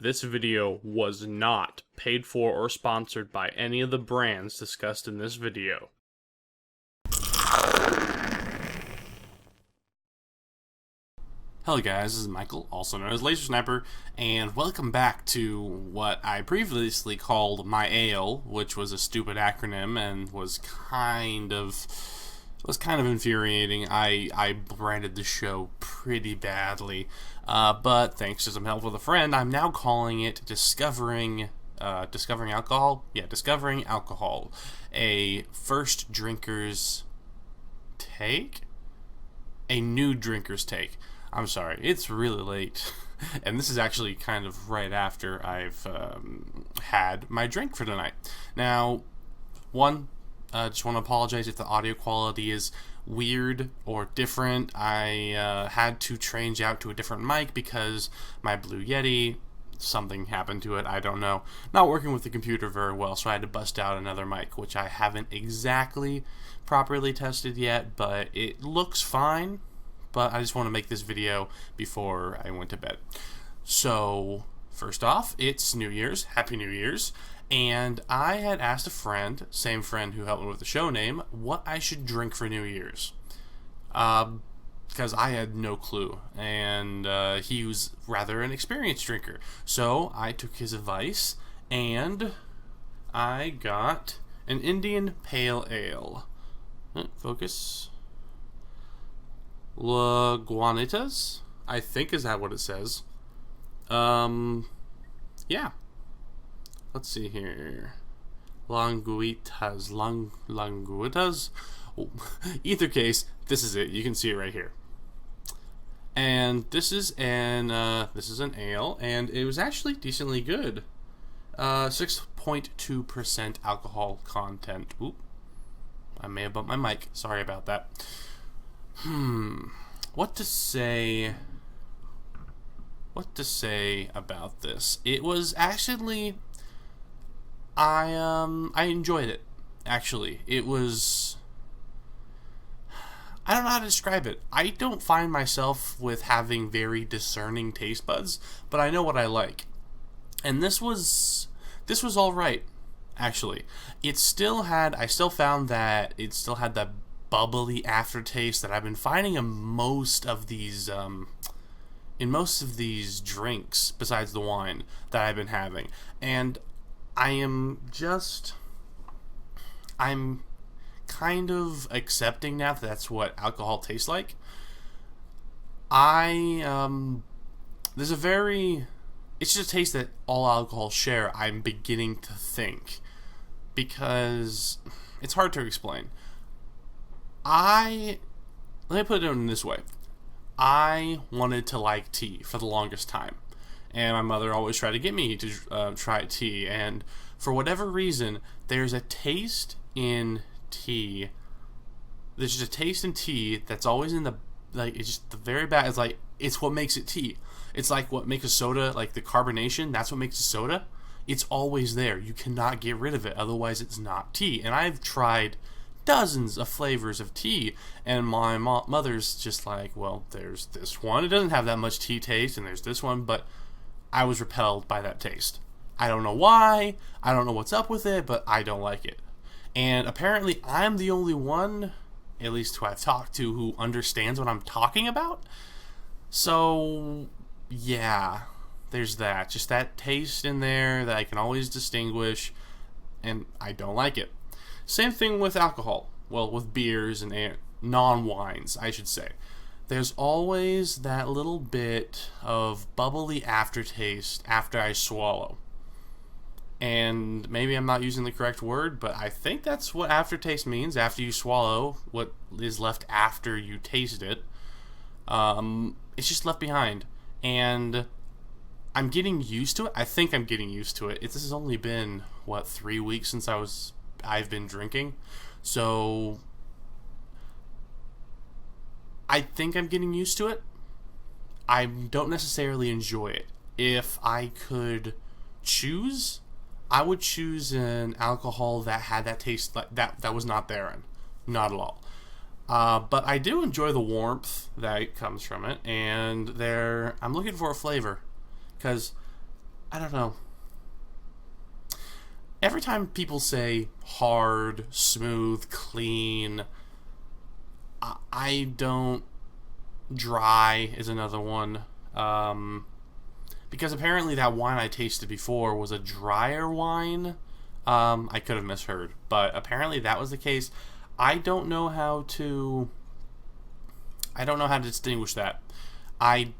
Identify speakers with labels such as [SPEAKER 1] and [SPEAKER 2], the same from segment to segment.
[SPEAKER 1] This video was not paid for or sponsored by any of the brands discussed in this video. Hello guys, this is Michael, also known as Lasersniper, and welcome back to what I previously called my ale, which was a stupid acronym and was kind of infuriating. I branded the show pretty badly, but thanks to some help with a friend, I'm now calling it Discovering Alcohol? Yeah, Discovering Alcohol. A first drinker's take? A new drinker's take. I'm sorry, it's really late, and this is actually kind of right after I've had my drink for tonight. Now, just want to apologize if the audio quality is weird or different. I had to change out to a different mic because my Blue Yeti, something happened to it, I don't know, not working with the computer very well, so I had to bust out another mic, which I haven't exactly properly tested yet, but it looks fine. But I just want to make this video before I went to bed. So, first off, it's New Year's. Happy New Year's. And I had asked a friend, same friend who helped me with the show name, what I should drink for New Year's. Because I had no clue. And he was rather an experienced drinker. So, I took his advice, and I got an Indian Pale Ale. Focus. Lagunitas, I think is that what it says. Yeah. Let's see here. Languitas. Oh, either case, this is it. You can see it right here. And this is an ale, and it was actually decently good. 6.2% alcohol content. Oop. I may have bumped my mic. Sorry about that. What to say about this? It was actually, I enjoyed it, actually. It was, I don't know how to describe it. I don't find myself with having very discerning taste buds, but I know what I like. And this was alright, actually. I still found that it still had that bubbly aftertaste that I've been finding in most of these drinks besides the wine that I've been having, and I'm kind of accepting now that that's what alcohol tastes like. It's just a taste that all alcohols share, I'm beginning to think, because it's hard to explain. Let me put it in this way. I wanted to like tea for the longest time, and my mother always tried to get me to try tea, and for whatever reason, there's a taste in tea. There's just a taste in tea that's always in it's just the very bad. It's what makes it tea. It's like what makes a soda, like the carbonation, that's what makes a soda. It's always there. You cannot get rid of it, otherwise it's not tea. And I've tried dozens of flavors of tea, and my mother's just like, well, there's this one, it doesn't have that much tea taste, and there's this one, but I was repelled by that taste. I don't know why, I don't know what's up with it, but I don't like it. And apparently I'm the only one, at least who I've talked to, who understands what I'm talking about. So yeah, there's that, just that taste in there that I can always distinguish, and I don't like it. Same thing with alcohol. Well, with beers and non-wines, I should say. There's always that little bit of bubbly aftertaste after I swallow. And maybe I'm not using the correct word, but I think that's what aftertaste means. After you swallow, what is left after you taste it, it's just left behind. And I'm getting used to it. I think I'm getting used to it. This has only been, 3 weeks since I've been drinking, so I think I'm getting used to it. I don't necessarily enjoy it. If I could choose, I would choose an alcohol that had that taste that was not therein, not at all. But I do enjoy the warmth that comes from it, and I'm looking for a flavor, because I don't know. Every time people say hard, smooth, clean, I don't. Dry is another one. Because apparently that wine I tasted before was a drier wine. I could have misheard, but apparently that was the case. I don't know how to distinguish that. I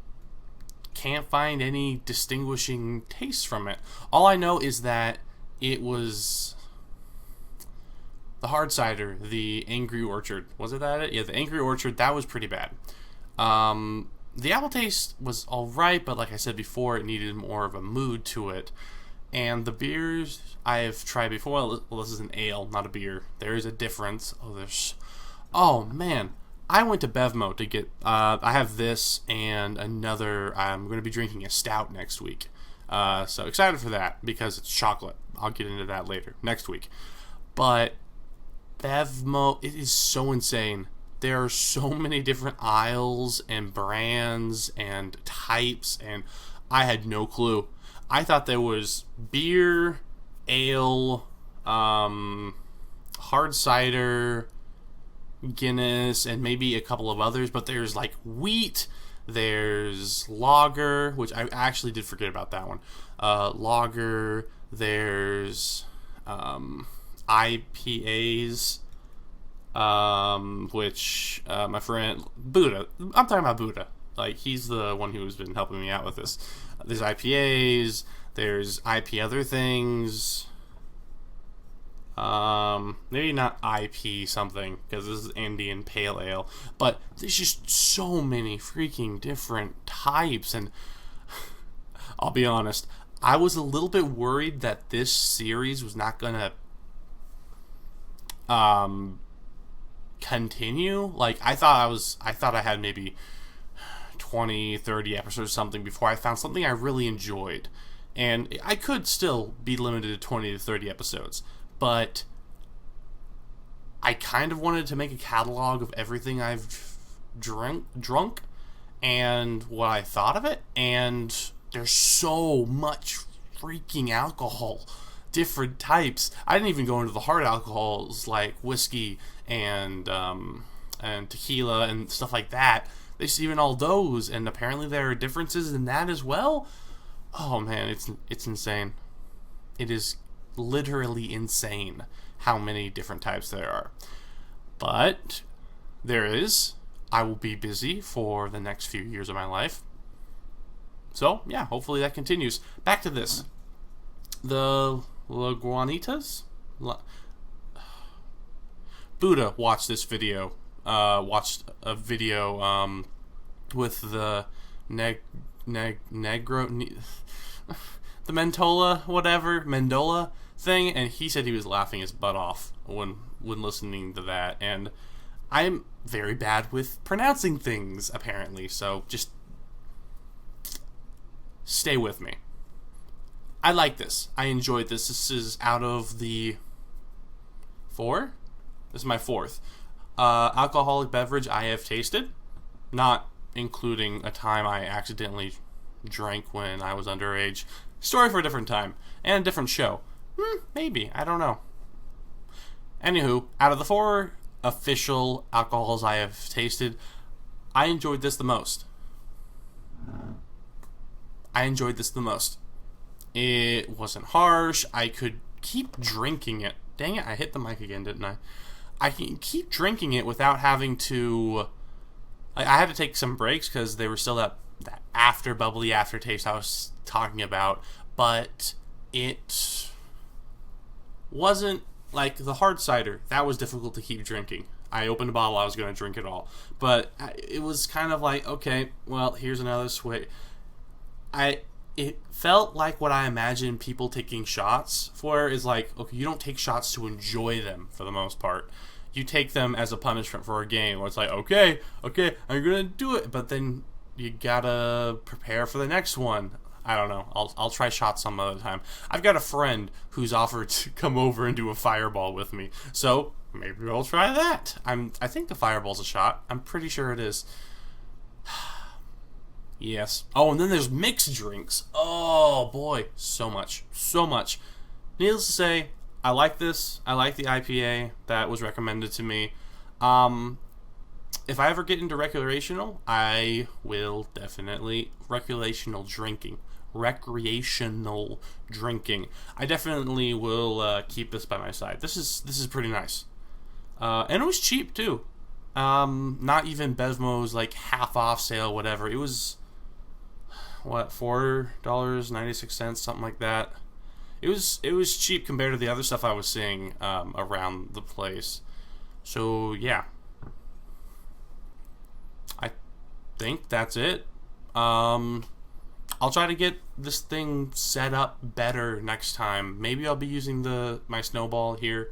[SPEAKER 1] can't find any distinguishing taste from it. All I know is that it was the hard cider, the Angry Orchard. Was it that? Yeah, the Angry Orchard. That was pretty bad. The apple taste was alright, but like I said before, it needed more of a mood to it. And the beers I have tried before, well, this is an ale, not a beer. There is a difference. Oh man, I went to Bevmo to get, I have this and another, I'm going to be drinking a stout next week. So excited for that because it's chocolate. I'll get into that later, next week. But Bevmo, it is so insane. There are so many different aisles and brands and types, and I had no clue. I thought there was beer, ale, hard cider, Guinness, and maybe a couple of others, but there's like wheat, there's lager, which I actually did forget about that one. Lager, there's IPAs, which my friend Buddha, I'm talking about Buddha, like he's the one who's been helping me out with this. There's IPAs, there's IP other things, maybe not IP something because this is Indian Pale Ale, but there's just so many freaking different types. And I'll be honest, I was a little bit worried that this series was not gonna continue. Like I thought I had maybe 20, 30 episodes or something before I found something I really enjoyed. And I could still be limited to 20 to 30 episodes, but I kind of wanted to make a catalog of everything I've drunk and what I thought of it. And there's so much freaking alcohol, different types. I didn't even go into the hard alcohols like whiskey and tequila and stuff like that. There's even all those, and apparently there are differences in that as well. Oh man, it's insane. It is literally insane how many different types there are. But there is. I will be busy for the next few years of my life. So yeah, hopefully that continues. Back to this. The Lagunitas? Buddha watched this video. Watched a video with the negro the Mendola thing, and he said he was laughing his butt off when listening to that. And I'm very bad with pronouncing things apparently, so just stay with me. I like this. I enjoyed this. This is out of the 4? This is my 4th alcoholic beverage I have tasted, not including a time I accidentally drank when I was underage. Story for a different time and a different show. Maybe, I don't know. Anywho, out of the 4 official alcohols I have tasted, I enjoyed this the most. It wasn't harsh. I could keep drinking it. Dang it, I hit the mic again, didn't I? I can keep drinking it without having to... I had to take some breaks because they were still that bubbly aftertaste I was talking about. But it wasn't like the hard cider. That was difficult to keep drinking. I opened a bottle, I was going to drink it all. But it was kind of like, okay, well, here's another swig. It felt like what I imagine people taking shots for is like, okay, you don't take shots to enjoy them for the most part. You take them as a punishment for a game where it's like, okay, I'm gonna do it, but then you gotta prepare for the next one. I don't know. I'll try shots some other time. I've got a friend who's offered to come over and do a fireball with me, so maybe I'll try that. I think the fireball's a shot. I'm pretty sure it is. Yes. Oh, and then there's mixed drinks. Oh boy, so much, so much. Needless to say, I like this. I like the IPA that was recommended to me. If I ever get into recreational, I will definitely recreational drinking. I definitely will keep this by my side. This is pretty nice, and it was cheap too. Not even Bevmo's like half off sale, whatever. It was what, $4.96, something like that. It was cheap compared to the other stuff I was seeing around the place. So yeah, I think that's it. I'll try to get this thing set up better next time. Maybe I'll be using my snowball here,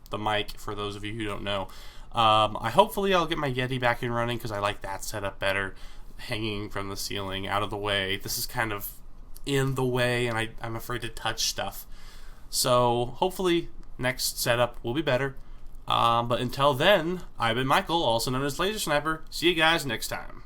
[SPEAKER 1] the mic, for those of you who don't know. Hopefully I'll get my Yeti back in running because I like that setup better, hanging from the ceiling, out of the way. This is kind of in the way, and I'm afraid to touch stuff. So hopefully next setup will be better. But until then, I've been Michael, also known as Lasersniper. See you guys next time.